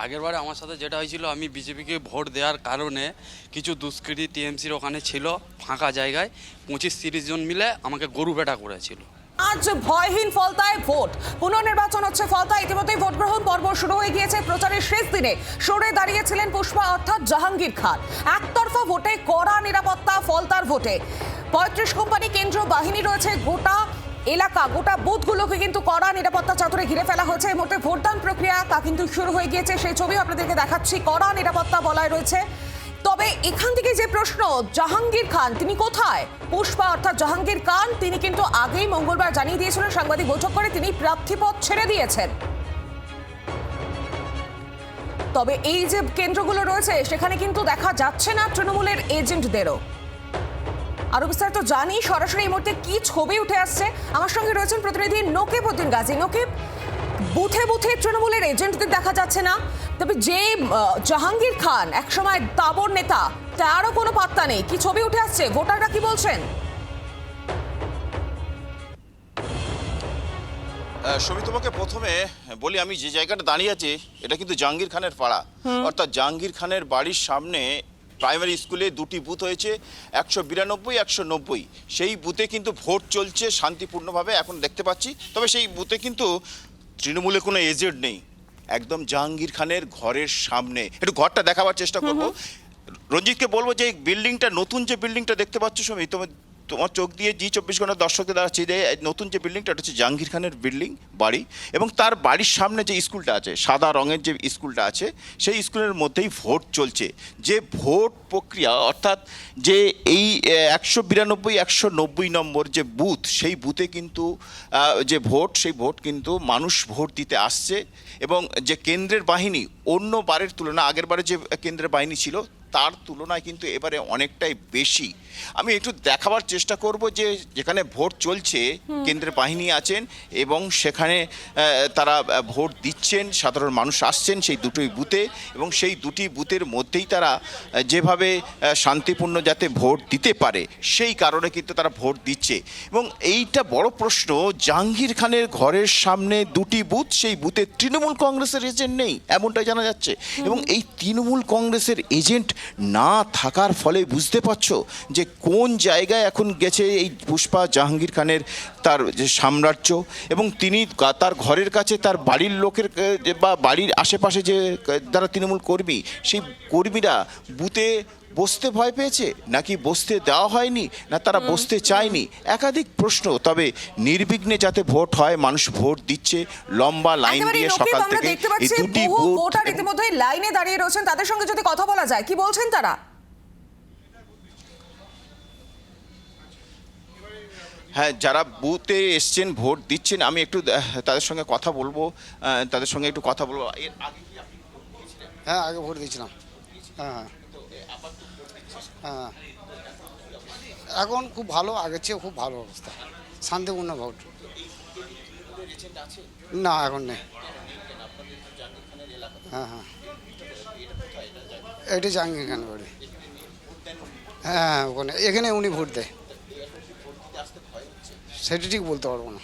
আগেরবারে আমার সাথে যেটা হয়েছিল, আমি বিজেপিকে ভোট দেওয়ার কারণে কিছু দুষ্কৃতী টিএমসির ওখানে ছিল ফাঁকা জায়গায় 25-30 জন মিলে আমাকে গরু বেটা করেছিল। আজ ভয়হীন ফলতায় ভোট পুনর্নির্বাচন হচ্ছে ফলতায়। ইতিমধ্যেই ভোট গ্রহণ পর্ব শুরু হয়ে গিয়েছে। প্রচারের শেষ দিনে সরে দাঁড়িয়েছিলেন পুষ্পা অর্থাৎ জাহাঙ্গীর খান। একতরফা ভোটে কড়া নিরাপত্তা ফলতার ভোটে। 35 কোম্পানি কেন্দ্র বাহিনী রয়েছে। গোটা এলাকা, গোটা বুথগুলোকে কিন্তু কড়া নিরাপত্তা চাদরে ঘিরে ফেলা হয়েছে। এই মুহূর্তে ভোটদান প্রক্রিয়া তা কিন্তু শুরু হয়ে গিয়েছে। সেই ছবি আপনাদেরকে দেখাচ্ছি। কড়া নিরাপত্তা বলায় রয়েছে। তবে এখান থেকে যে প্রশ্ন, জাহাঙ্গীর খান তিনি কোথায়? পুষ্পা অর্থাৎ জাহাঙ্গীর খান তিনি কিন্তু আগেই মঙ্গলবার জানিয়ে দিয়েছিলেন, সাংবাদিক বৈঠক করে তিনি প্রার্থীপদ ছেড়ে দিয়েছেন। তবে এই যে কেন্দ্রগুলো রয়েছে সেখানে কিন্তু দেখা যাচ্ছে না তৃণমূলের এজেন্টদেরও। আরো বিস্তারিত জানি সরাসরি এই মুহূর্তে কি ছবি উঠে আসছে। আমার সঙ্গে রয়েছেন প্রতিনিধি নকিব উদ্দিন গাজী। নকিব, বুথে বুথে তৃণমূলের এজেন্টদের দেখা যাচ্ছে না, তবে যে জাহাঙ্গীর খান একসময় তাবড় নেতা তারও কোনো পাত্তা নেই। কি ছবি উঠে আসছে, ভোটাররা কি বলছেন? সবই তোমাকে প্রথমে বলি, আমি যে জায়গাটা দাঁড়িয়ে আছি এটা কিন্তু জাহাঙ্গীর খানের পাড়া, অর্থাৎ জাহাঙ্গীর খানের বাড়ির সামনে প্রাইমারি স্কুলে দুটি বুথ হয়েছে, 192, 190। সেই বুথে কিন্তু ভোট চলছে শান্তিপূর্ণভাবে এখন দেখতে পাচ্ছি। তবে সেই বুথে কিন্তু তৃণমূলে কোনো এজেন্ট নেই, একদম জাহাঙ্গীর খানের ঘরের সামনে। একটু ঘরটা দেখাবার চেষ্টা করবো। রঞ্জিতকে বলবো যে বিল্ডিংটা, নতুন যে বিল্ডিংটা দেখতে পাচ্ছ সময়, তোমার চোখ দিয়ে জি24 ঘন্টা দর্শকদের দাঁড়াচ্ছে যে নতুন যে বিল্ডিংটা, এটা হচ্ছে জাহাঙ্গীর খানের বিল্ডিং বাড়ি। এবং তার বাড়ির সামনে যে স্কুলটা আছে, সাদা রঙের যে স্কুলটা আছে, সেই স্কুলের মধ্যেই ভোট চলছে। যে ভোট প্রক্রিয়া, অর্থাৎ যে এই 192, 190 নম্বর যে বুথ, সেই বুথে কিন্তু যে ভোট, সেই ভোট কিন্তু মানুষ ভোট দিতে আসছে। এবং যে কেন্দ্রের বাহিনী অন্য বারের তুলনায়, আগের বারে যে কেন্দ্রের বাহিনী ছিল তার তুলনায় কিন্তু এবারে অনেকটাই বেশি। আমি একটু দেখাবার চেষ্টা করব যে যেখানে ভোট চলছে কেন্দ্রের বাহিনী আছেন এবং সেখানে তারা ভোট দিচ্ছেন, সাধারণ মানুষ আসছেন সেই দুটোই বুথে, এবং সেই দুটি বুথের মধ্যেই তারা যেভাবে শান্তিপূর্ণ যাতে ভোট দিতে পারে সেই কারণে কিন্তু তারা ভোট দিচ্ছে। এবং এইটা বড় প্রশ্ন, জাহাঙ্গীর খানের ঘরের সামনে দুটি বুথ, সেই বুথে তৃণমূল কংগ্রেসের এজেন্ট নেই এমনটাই জানা যাচ্ছে। এবং এই তৃণমূল কংগ্রেসের এজেন্ট না থাকার ফলে বুঝতে পারছো যে কোন জায়গায় এখন গেছে এই পুষ্পা জাহাঙ্গীর খানের তার যে সাম্রাজ্য। এবং তিনি তার ঘরের কাছে তার বাড়ির লোকের বা বাড়ির আশেপাশে যে যারা তৃণমূল কর্মী, সেই কর্মীরা বুথে বসতে ভয় পেয়েছে, নাকি বসতে দেওয়া হয়নি, না তারা বসতে চায়নি, একাধিক প্রশ্ন। তবে নির্বিঘ্নে যাতে ভোট হয়, মানুষ ভোট দিচ্ছে লম্বা লাইন দিয়ে সকাল থেকে। এই দুটি বুথ ইতিমধ্যে লাইনে দাঁড়িয়ে রয়েছেন, তাদের সঙ্গে যদি কথা বলা যায়, কি বলছেন তারা? হ্যাঁ, যারা বুথে এসছেন ভোট দিচ্ছেন, আমি একটু তাদের সঙ্গে কথা বলবো, তাদের সঙ্গে একটু কথা বলবো। এর আগে কি আপনি ভোট দিয়েছিলেন? হ্যাঁ, আগে ভোট দিয়েছিলাম। হ্যাঁ হ্যাঁ, এখন খুব ভালো, আগের চেয়ে খুব ভালো অবস্থা, শান্তিপূর্ণ ভোট। না, এখন নেই। হ্যাঁ হ্যাঁ, এটা জাহাঙ্গীর খান বাড়ি। হ্যাঁ, ওখানে এখানে উনি ভোট দেয়। সেটা ঠিক বলতে পারবো না।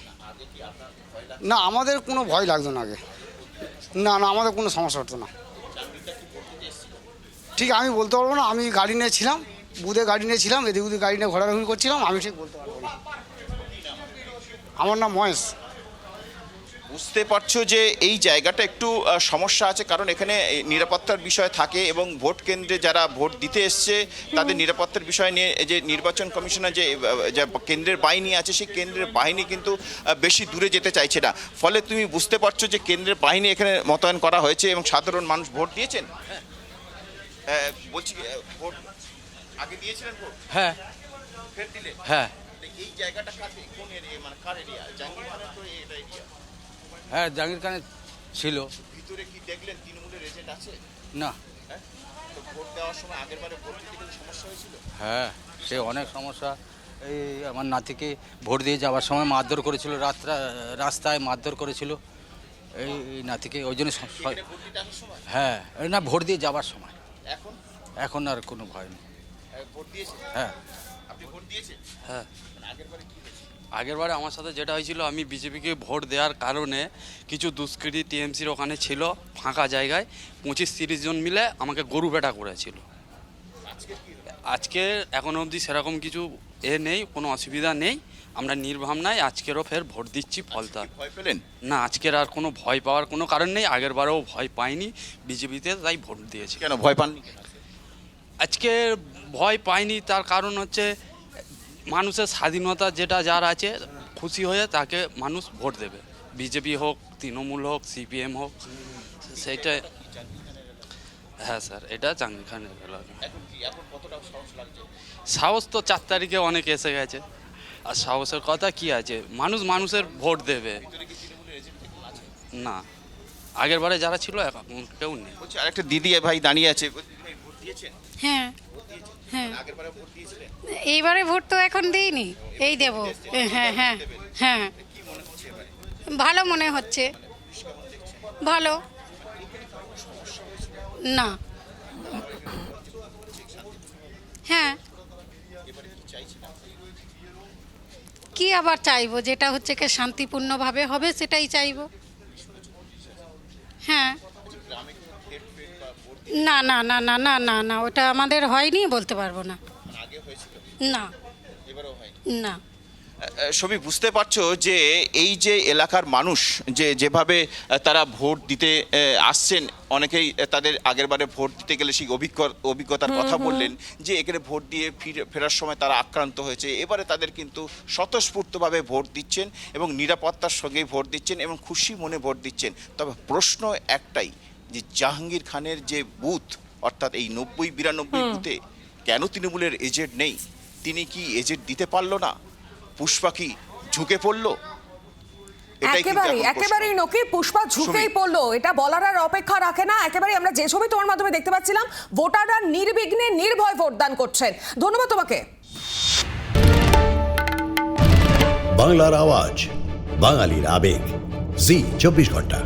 না, আমাদের কোনো ভয় লাগতো না আগে। না না, আমাদের কোনো সমস্যা হতো না। ঠিক আমি বলতে পারবো না, আমি গাড়ি নিয়েছিলাম, বুথে গাড়ি নিয়েছিলাম, এদিক ওদিক গাড়ি নিয়ে ঘোরাঘুরি করছিলাম, আমি ঠিক বলতে পারবো না। আমার নাম মহেশ। বুঝতে পারছো যে এই জায়গাটা একটু সমস্যা আছে, কারণ এখানে নিরাপত্তার বিষয় থাকে এবং ভোট কেন্দ্রে যারা ভোট দিতে এসছে তাদের নিরাপত্তার বিষয় নিয়ে যে নির্বাচন কমিশনার যে কেন্দ্রের বাহিনী আছে, সেই কেন্দ্রের বাহিনী কিন্তু বেশি দূরে যেতে চাইছে না। ফলে তুমি বুঝতে পারছো যে কেন্দ্রের বাহিনী এখানে মোতায়েন করা হয়েছে এবং সাধারণ মানুষ ভোট দিয়েছেন। বলছি, ভোট আগে দিয়েছিলেন ভোট? হ্যাঁ। ফের দিলেন? হ্যাঁ এই জায়গাটা কোন এরিয়া, মানে কার এরিয়া? জাহাঙ্গীর খানের তো এটা এরিয়া। হ্যাঁ, জাহাঙ্গীর খানের ছিল। ভিতরে কি দেখলেন তৃণমূলের এজেন্ট আছে? না। হ্যাঁ, তো ভোট দেওয়ার সময় আগের বারে ভোট দিতে কিন্তু সমস্যা হয়েছিল। হ্যাঁ, সে অনেক সমস্যা। এই আমার নাতিকে ভোট দিয়ে যাওয়ার সময় মারধর করেছিল, রাস্তায় মারধর করেছিল এই নাতিকে, ওই জন্য। ভোট দিতে আসার সময়? হ্যাঁ, না, ভোট দিয়ে যাওয়ার সময়। এখন এখন আর কোনো ভয় নেই। ভোট দিয়েছে? হ্যাঁ আপনি ভোট দিয়েছেন? হ্যাঁ। আগের বারে কি হয়েছে? আগেরবারে আমার সাথে যেটা হয়েছিল, আমি বিজেপিকে ভোট দেওয়ার কারণে কিছু দুষ্কৃতী টিএমসির ওখানে ছিল ফাঁকা জায়গায় 25-30 জন মিলে আমাকে গরু বেটা করেছিল। আজকে এখনো অবধি সেরকম কিছু নেই, কোনো অসুবিধা নেই, আমরা নির্ভাবনায় আজকেরও ফের ভোট দিচ্ছি ফলতা। ভয় পেলেন? না, আজকের আর কোনো ভয় পাওয়ার কোনো কারণ নেই, আগেরবারেও ভয় পাইনি বিজেপিতে, তাই ভোট দিয়েছি। কেন ভয় পাননি? আজকে ভয় পাইনি তার কারণ হচ্ছে মানুষের স্বাধীনতা যেটা যার আছে, খুশি হয়ে তাকে মানুষ ভোট দেবে, বিজেপি হোক, তৃণমূল হোক, সিপিএম হোক, সেইটা। হ্যাঁ স্যার, এটা জাহাঙ্গীর খানের এলাকা। সাহস তো 4 তারিখে অনেক এসে গেছে, আর সাহসের কথা কি আছে, মানুষ মানুষের ভোট দেবে। না, আগের বারে যারা ছিল এখন কেউ নেই। বলছি আরেকটা দিদি ভাই দাঁড়িয়ে আছে, দিদি ভোট দিয়েছেন? হ্যাঁ হ্যাঁ, আগেরবারে ভোট দিয়েছিলেন? এইবারে ভোট তো এখন দিইনি, এই দেব। হ্যাঁ হ্যাঁ হ্যাঁ, ভালো মনে হচ্ছে, ভালো। না, হ্যাঁ, কি আবার চাইবো, যেটা হচ্ছে কি শান্তিপূর্ণভাবে হবে সেটাই চাইবো। হ্যাঁ, না না না না না না না, ওটা আমাদের হয়নি, বলতে পারবো না। না না, সবই বুঝতে পারছো যে এই যে এলাকার মানুষ যেভাবে তারা ভোট দিতে আসছেন, অনেকেই তাদের আগেরবারে ভোট দিতে গেলে সেই অভিজ্ঞতার কথা বললেন যে এখানে ভোট দিয়ে ফেরার সময় তারা আক্রান্ত হয়েছে। এবারে তাদের কিন্তু স্বতঃস্ফূর্তভাবে ভোট দিচ্ছেন এবং নিরাপত্তার সঙ্গেই ভোট দিচ্ছেন এবং খুশি মনে ভোট দিচ্ছেন। তবে প্রশ্ন একটাই, যে জাহাঙ্গীর খানের যে বুথ, অর্থাৎ এই 90-92 বুথে কেন তৃণমূলের এজেন্ট নেই? তিনি কি এজেন্ট দিতে পারলো না? পুষ্পা কি ঝুঁকে পড়লো? একেবারেই নকি, পুষ্পা ঝুঁকেই পড়লো, এটা বলার আর অপেক্ষা রাখে না। একেবারে আমরা যে ছবি তোমার মাধ্যমে দেখতে পাচ্ছিলাম, ভোটাররা নির্বিঘ্নে নির্ভয় ভোটদান করছেন। ধন্যবাদ তোমাকে। বাংলার আওয়াজ, বাঙালির আবেগ, জি 24 ঘন্টা।